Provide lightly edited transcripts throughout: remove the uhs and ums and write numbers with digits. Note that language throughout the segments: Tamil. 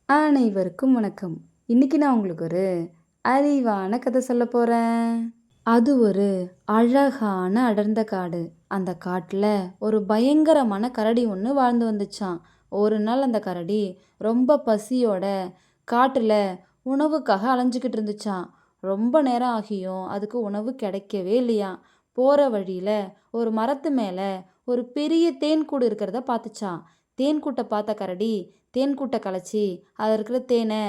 அனைவருக்கும் வணக்கம். இன்னைக்கு நான் உங்களுக்கு ஒரு அறிவான கதை சொல்ல போறேன். அது ஒரு அழகான அடர்ந்த காடு. அந்த காட்டுல ஒரு பயங்கரமான கரடி ஒன்று வாழ்ந்து வந்துச்சாம். ஒரு நாள் அந்த கரடி ரொம்ப பசியோட காட்டுல உணவுக்காக அலைஞ்சுக்கிட்டு இருந்துச்சாம். ரொம்ப நேரம் ஆகியும் அதுக்கு உணவு கிடைக்கவே இல்லையாம். போற வழியில ஒரு மரத்து மேல ஒரு பெரிய தேன்கூடு இருக்கிறத பார்த்துச்சாம். தேன்கூட்டை பார்த்த கரடி தேன்கூட்டை கலைச்சி அதில் இருக்கிற தேனை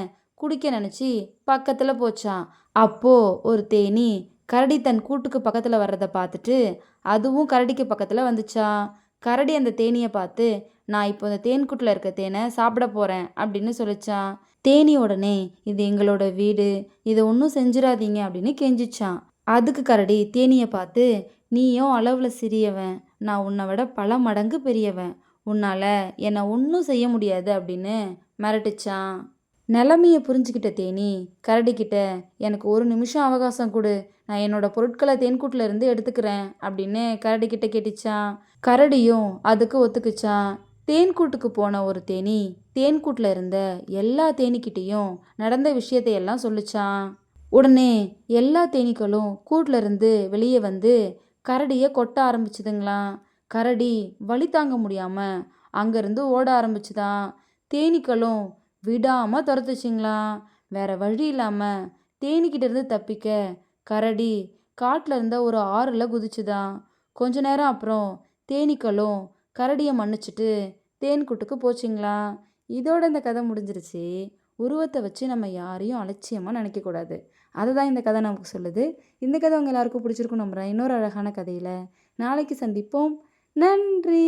குடிக்க நினச்சி பக்கத்தில் போச்சான். அப்போ ஒரு தேனி கரடி தன் கூட்டுக்கு பக்கத்தில் வர்றதை பார்த்துட்டு அதுவும் கரடிக்கு பக்கத்தில் வந்துச்சான். கரடி அந்த தேனியை பார்த்து, நான் இப்போ இந்த தேன்கூட்டில் இருக்க தேனை சாப்பிட போகிறேன் அப்படின்னு சொல்லிச்சான். தேனி உடனே, இது எங்களோட வீடு, இதை ஒன்றும் செஞ்சிடாதீங்க அப்படின்னு கெஞ்சிச்சான். அதுக்கு கரடி தேனியை பார்த்து, நீயும் அளவில் சிறியவன், நான் உன்னை விட பல மடங்கு பெரியவன், உன்னால் என்னை ஒன்றும் செய்ய முடியாது அப்படின்னு மிரட்டுச்சான். நிலைமையை புரிஞ்சுக்கிட்ட தேனி கரடிக்கிட்ட, எனக்கு ஒரு நிமிஷம் அவகாசம் கொடு, நான் என்னோட பொருட்களை தேன்கூட்டில் இருந்து எடுத்துக்கிறேன் அப்படின்னு கரடிக்கிட்ட கேட்டுச்சான். கரடியும் அதுக்கு ஒத்துக்குச்சான். தேன்கூட்டுக்கு போன ஒரு தேனி தேன்கூட்டில் இருந்த எல்லா தேனீக்கிட்டேயும் நடந்த விஷயத்தையெல்லாம் சொல்லிச்சான். உடனே எல்லா தேனீக்களும் கூட்டில் இருந்து வெளியே வந்து கரடியை கொட்ட ஆரம்பிச்சுதுங்களாம். கரடி வலி தாங்க முடியாம அங்கேருந்து ஓட ஆரம்பிச்சுதான். தேனீக்களும் விடாமல் துரத்துச்சிங்களாம். வேற வழி இல்லாமல் தேனீக்கிட்ட இருந்து தப்பிக்க கரடி காட்டில் இருந்த ஒரு ஆறுல குதிச்சுதான். கொஞ்ச நேரம் அப்புறம் தேனீக்களும் கரடியை மன்னிச்சிட்டு தேன்கூட்டுக்கு போச்சிங்களாம். இதோட இந்த கதை முடிஞ்சிருச்சு. உருவத்தை வச்சு நம்ம யாரையும் அலட்சியமாக நினைக்கக்கூடாது. அதை தான் இந்த கதை நமக்கு சொல்லுது. இந்த கதை உங்கள் எல்லாருக்கும் பிடிச்சிருக்கும் நம்புகிறேன். இன்னொரு அழகான கதையில் நாளைக்கு சந்திப்போம். நன்றி.